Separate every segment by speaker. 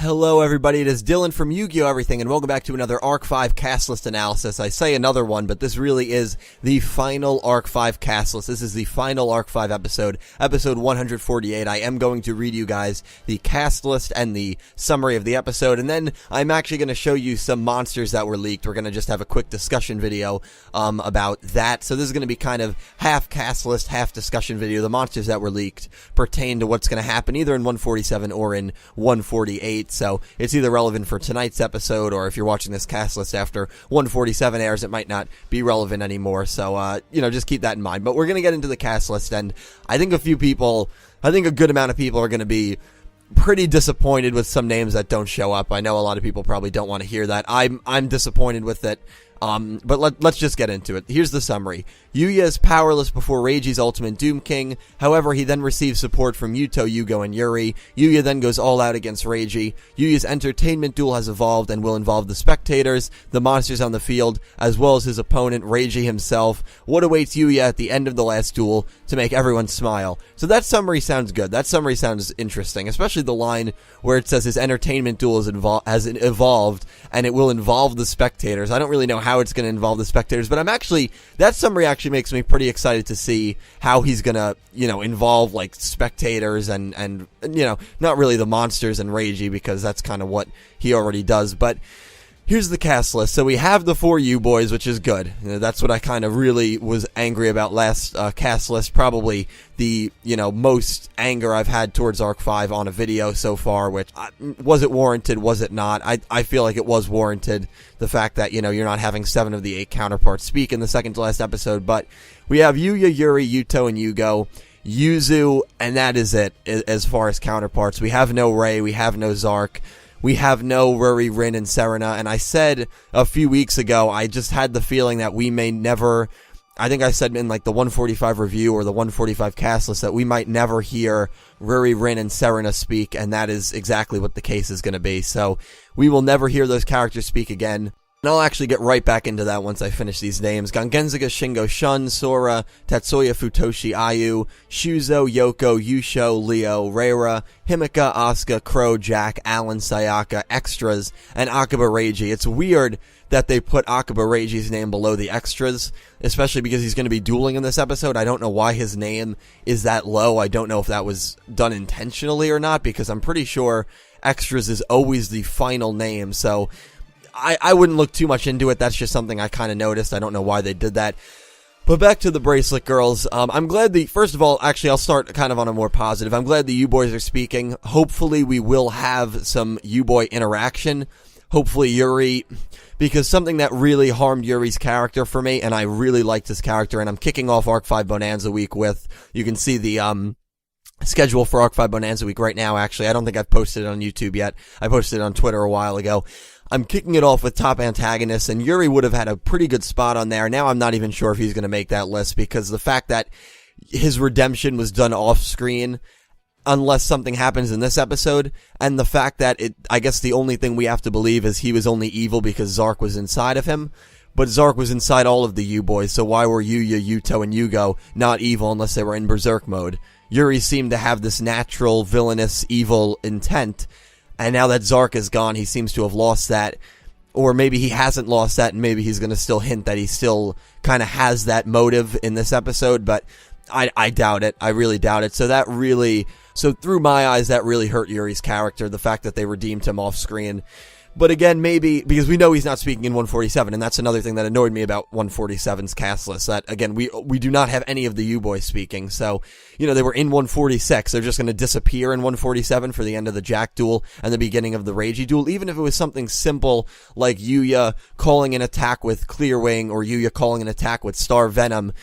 Speaker 1: Hello everybody, it is Dylan from Yugioh Everything, and welcome back to another Arc-V cast list analysis. I say another one, but this really is the final Arc-V cast list. This is the final Arc-V episode, episode 148. I am going to read you guys the cast list and the summary of the episode, and then I'm actually going to show you some monsters that were leaked. We're going to just have a quick discussion video about that. So this is going to be kind of half cast list, half discussion video. The monsters that were leaked pertain to what's going to happen either in 147 or in 148. So it's either relevant for tonight's episode, or if you're watching this cast list after 147 airs, it might not be relevant anymore. So, just keep that in mind. But we're going to get into the cast list, and I think a good amount of people are going to be pretty disappointed with some names that don't show up. I know a lot of people probably don't want to hear that. I'm disappointed with it. But let's just get into it. Here's the summary. Yuya is powerless before Reiji'S ultimate Doom King. However, he then receives support from Yuto, Yugioh, and Yuri. Yuya then goes all out against Reiji. Yuya's entertainment duel has evolved and will involve the spectators, the monsters on the field, as well as his opponent, Reiji himself. What awaits Yuya at the end of the last duel to make everyone smile? So that summary sounds good. That summary sounds interesting, especially the line where it says his entertainment duel has evolved and it will involve the spectators. I don't really know how it's going to involve the spectators, but that summary actually makes me pretty excited to see how he's going to, involve like spectators and not really the monsters and Reiji, because that's kind of what he already does. But here's the cast list. So we have the 4 U-boys, which is good. That's what I kind of really was angry about last cast list. Probably the, most anger I've had towards Arc-V on a video so far, which, was it warranted? Was it not? I feel like it was warranted. The fact that, you're not having 7 of the 8 counterparts speak in the second to last episode. But we have Yuya, Yuri, Yuto, and Yugioh. Yuzu, and that is it as far as counterparts. We have no Rei, we have no Zark. We have no Ruri, Rin, and Serena, and I said a few weeks ago, I just had the feeling that we may never, I think I said in like the 145 review or the 145 cast list, that we might never hear Ruri, Rin, and Serena speak, and that is exactly what the case is going to be. So we will never hear those characters speak again. And I'll actually get right back into that once I finish these names. Gangenzaga, Shingo, Shun, Sora, Tatsuya, Futoshi, Ayu, Shuzo, Yoko, Yusho, Leo, Reira, Himika, Asuka, Crow, Jack, Alan, Sayaka, Extras, and Akiba Reiji. It's weird that they put Akiba Reiji's name below the extras, especially because he's going to be dueling in this episode. I don't know why his name is that low. I don't know if that was done intentionally or not, because I'm pretty sure Extras is always the final name, so I wouldn't look too much into it. That's just something I kind of noticed. I don't know why they did that. But back to the Bracelet Girls. I'm glad first of all, actually, I'll start kind of on a more positive. I'm glad the U-Boys are speaking. Hopefully, we will have some U-Boy interaction. Hopefully, Yuri, because something that really harmed Yuri's character for me, and I really liked his character, and I'm kicking off Arc-V Bonanza Week with, you can see the, schedule for Arc-V Bonanza Week right now, actually. I don't think I've posted it on YouTube yet. I posted it on Twitter a while ago. I'm kicking it off with top antagonists, and Yuri would have had a pretty good spot on there. Now I'm not even sure if he's going to make that list, because the fact that his redemption was done off screen, unless something happens in this episode, and the fact that I guess the only thing we have to believe is he was only evil because Zark was inside of him. But Zark was inside all of the U-Boys, so why were Yuya, Yuto, and Yugioh not evil unless they were in Berserk mode? Yuri seemed to have this natural, villainous, evil intent, and now that Zark is gone, he seems to have lost that. Or maybe he hasn't lost that, and maybe he's going to still hint that he still kind of has that motive in this episode, but I doubt it. I really doubt it. So through my eyes, that really hurt Yuri's character, the fact that they redeemed him off screen. But again, maybe, because we know he's not speaking in 147, and that's another thing that annoyed me about 147's cast list, that, again, we do not have any of the U-Boys speaking, so, they were in 146, they're just going to disappear in 147 for the end of the Jack duel and the beginning of the Reiji duel, even if it was something simple, like Yuya calling an attack with Clear Wing, or Yuya calling an attack with Star Venom,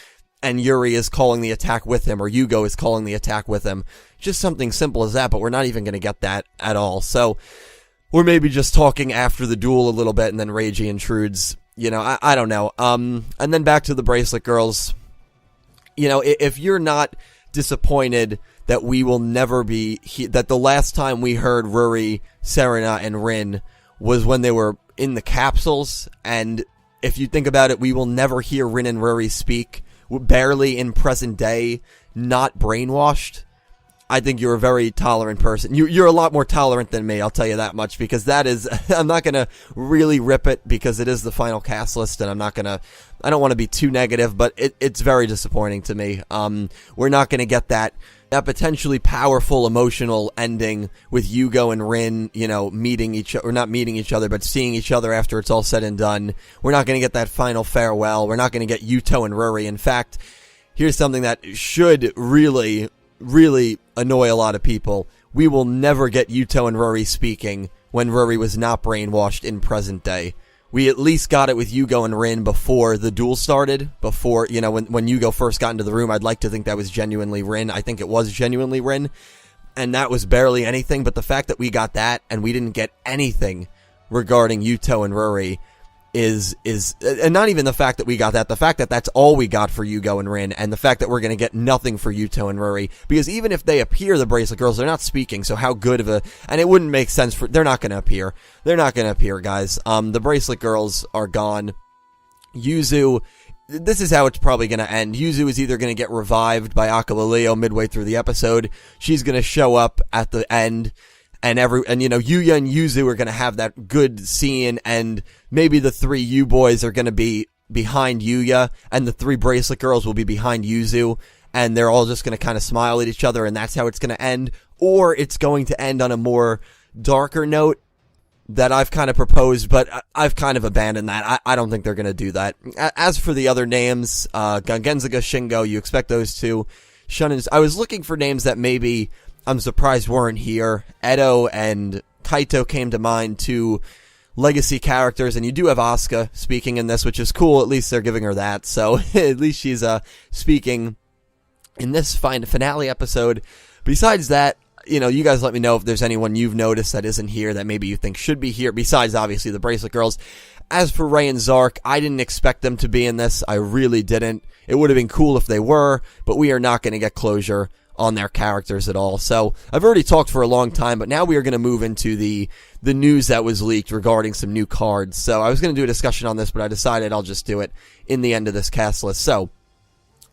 Speaker 1: and Yuri is calling the attack with him, or Yugioh is calling the attack with him. Just something simple as that, but we're not even going to get that at all, so or maybe just talking after the duel a little bit, and then Reiji intrudes. I don't know. And then back to the Bracelet Girls. If you're not disappointed that we will never be... that the last time we heard Ruri, Serena, and Rin was when they were in the capsules, and if you think about it, we will never hear Rin and Ruri speak, barely in present day, not brainwashed. I think you're a very tolerant person. You're a lot more tolerant than me, I'll tell you that much, because that is, I'm not going to really rip it because it is the final cast list, and I don't want to be too negative, but it's very disappointing to me. We're not going to get that potentially powerful emotional ending with Yugioh and Rin, meeting each other, or not meeting each other, but seeing each other after it's all said and done. We're not going to get that final farewell. We're not going to get Yuto and Ruri. In fact, here's something that should really annoy a lot of people. We will never get Yuto and Ruri speaking when Ruri was not brainwashed in present day. We at least got it with Yugioh and Rin before the duel started, before, when Yugioh first got into the room. I'd like to think that was genuinely Rin. I think it was genuinely Rin, and that was barely anything, but the fact that we got that and we didn't get anything regarding Yuto and Ruri is and not even the fact that we got that, the fact that that's all we got for Yugioh and Rin, and the fact that we're going to get nothing for Yuto and Ruri, because even if they appear, the Bracelet Girls, they're not speaking, so how good of and it wouldn't make sense they're not going to appear. They're not going to appear, guys. The Bracelet Girls are gone. Yuzu, this is how it's probably going to end. Yuzu is either going to get revived by Aqualileo midway through the episode. She's going to show up at the end, and Yuya and Yuzu are going to have that good scene, and maybe the 3 U boys are going to be behind Yuya, and the 3 Bracelet Girls will be behind Yuzu, and they're all just going to kind of smile at each other, and that's how it's going to end. Or it's going to end on a more darker note that I've kind of proposed, but I've kind of abandoned that. I don't think they're going to do that. As for the other names, Genzaga, Shingo, you expect those two. Shunins, I was looking for names that maybe I'm surprised weren't here. Edo and Kaito came to mind, 2 legacy characters, and you do have Asuka speaking in this, which is cool. At least they're giving her that, so at least she's speaking in this finale episode. Besides that, you guys let me know if there's anyone you've noticed that isn't here that maybe you think should be here, besides obviously the Bracelet Girls. As for Rei and Zark, I didn't expect them to be in this. I really didn't. It would have been cool if they were, but we are not going to get closure on their characters at all. So I've already talked for a long time, but now we are going to move into the news that was leaked regarding some new cards. So I was going to do a discussion on this, but I decided I'll just do it in the end of this cast list. So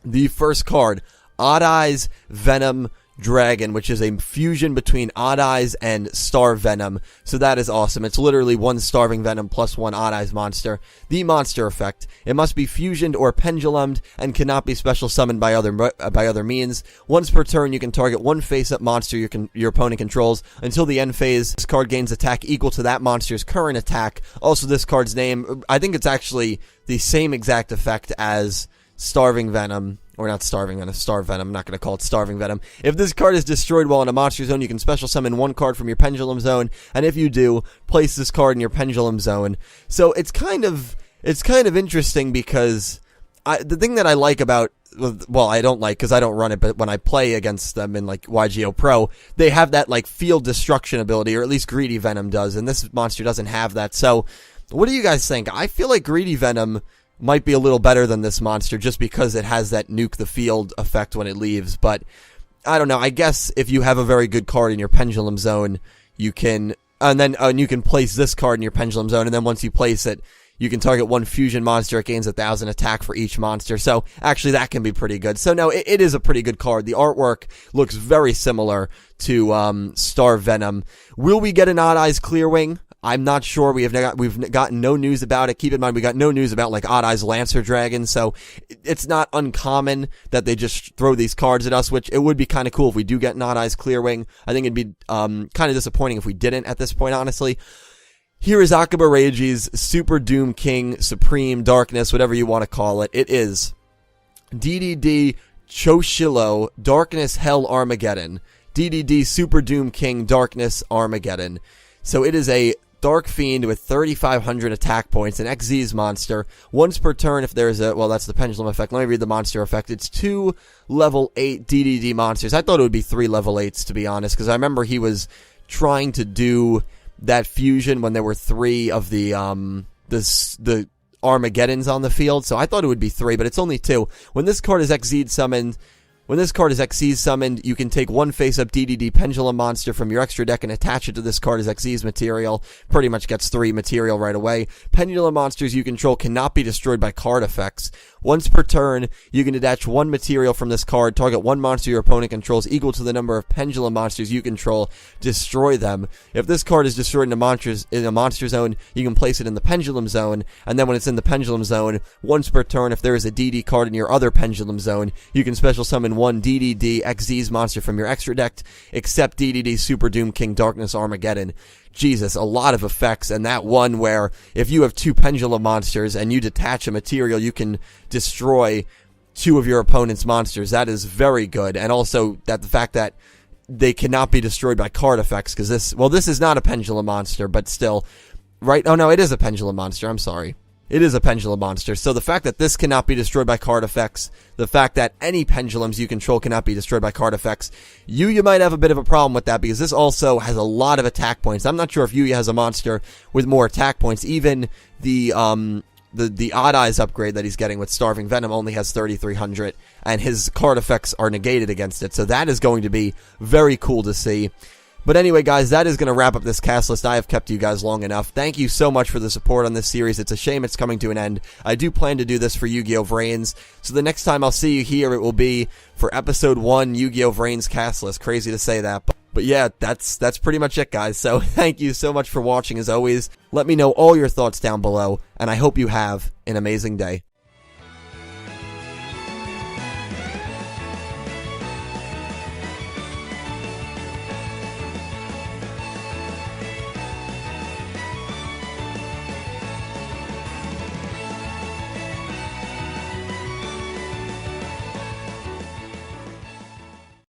Speaker 1: the first card, Odd Eyes Venom Dragon, which is a fusion between Odd Eyes and Star Venom. So that is awesome. It's literally 1 Starving Venom plus 1 Odd Eyes monster. The monster effect. It must be fusioned or pendulumed and cannot be special summoned by other means. Once per turn, you can target 1 face-up monster your opponent controls. Until the end phase, this card gains attack equal to that monster's current attack. Also, this card's name, I think it's actually the same exact effect as Starving Venom. Or not Starving Venom, Starve Venom. I'm not going to call it Starving Venom. If this card is destroyed while in a monster zone, you can special summon 1 card from your Pendulum Zone, and if you do, place this card in your Pendulum Zone. So it's kind of interesting because the thing that I like about, well, I don't like because I don't run it, but when I play against them in like Yugioh Pro, they have that like field destruction ability, or at least Greedy Venom does, and this monster doesn't have that. So what do you guys think? I feel like Greedy Venom might be a little better than this monster just because it has that nuke the field effect when it leaves, but I don't know. I guess if you have a very good card in your Pendulum Zone, you can, and you can place this card in your Pendulum Zone, and then once you place it, you can target 1 fusion monster. It gains 1,000 attack for each monster. So actually that can be pretty good. So no, it is a pretty good card. The artwork looks very similar to Star Venom. Will we get an Odd Eyes Clearwing? I'm not sure. We've gotten no news about it. Keep in mind, we got no news about like Odd Eyes Lancer Dragon, so it's not uncommon that they just throw these cards at us, which it would be kind of cool if we do get an Odd Eyes Clearwing. I think it'd be kind of disappointing if we didn't at this point, honestly. Here is Akiba Reiji'S Super Doom King Supreme Darkness, whatever you want to call it. It is DDD Choshilo Darkness Hell Armageddon. DDD Super Doom King Darkness Armageddon. So it is a Dark Fiend with 3,500 attack points, an Xyz monster. Once per turn, if there's a, well, that's the pendulum effect. Let me read the monster effect. It's 2 level 8 DDD monsters. I thought it would be 3 level 8s, to be honest, because I remember he was trying to do that fusion when there were 3 of the Armageddons on the field, so I thought it would be 3, but it's only 2. When this card is Xyz summoned, When this card is Xyz summoned, you can take one face-up DDD Pendulum monster from your extra deck and attach it to this card as Xyz material. Pretty much gets 3 material right away. Pendulum monsters you control cannot be destroyed by card effects. Once per turn, you can attach 1 material from this card, target 1 monster your opponent controls equal to the number of Pendulum monsters you control, destroy them. If this card is destroyed in a monster zone, you can place it in the Pendulum zone, and then when it's in the Pendulum zone, once per turn, if there is a DD card in your other Pendulum zone, you can special summon 1 DDD Xyz monster from your extra deck, except DDD Super Doom King Darkness Armageddon. Jesus, a lot of effects, and that one where if you have 2 Pendulum monsters and you detach a material, you can destroy 2 of your opponent's monsters. That is very good, and also that the fact that they cannot be destroyed by card effects, because this is not a Pendulum monster, but still, right? Oh no, it is a Pendulum monster, I'm sorry. It is a Pendulum monster, so the fact that this cannot be destroyed by card effects, the fact that any Pendulums you control cannot be destroyed by card effects, Yuya might have a bit of a problem with that, because this also has a lot of attack points. I'm not sure if Yuya has a monster with more attack points. Even the Odd Eyes upgrade that he's getting with Starving Venom only has 3,300, and his card effects are negated against it, so that is going to be very cool to see. But anyway, guys, that is going to wrap up this cast list. I have kept you guys long enough. Thank you so much for the support on this series. It's a shame it's coming to an end. I do plan to do this for Yu-Gi-Oh! Vrains, so the next time I'll see you here, it will be for Episode 1 Yu-Gi-Oh! Vrains cast list. Crazy to say that, but yeah, that's pretty much it, guys. So thank you so much for watching, as always. Let me know all your thoughts down below, and I hope you have an amazing day.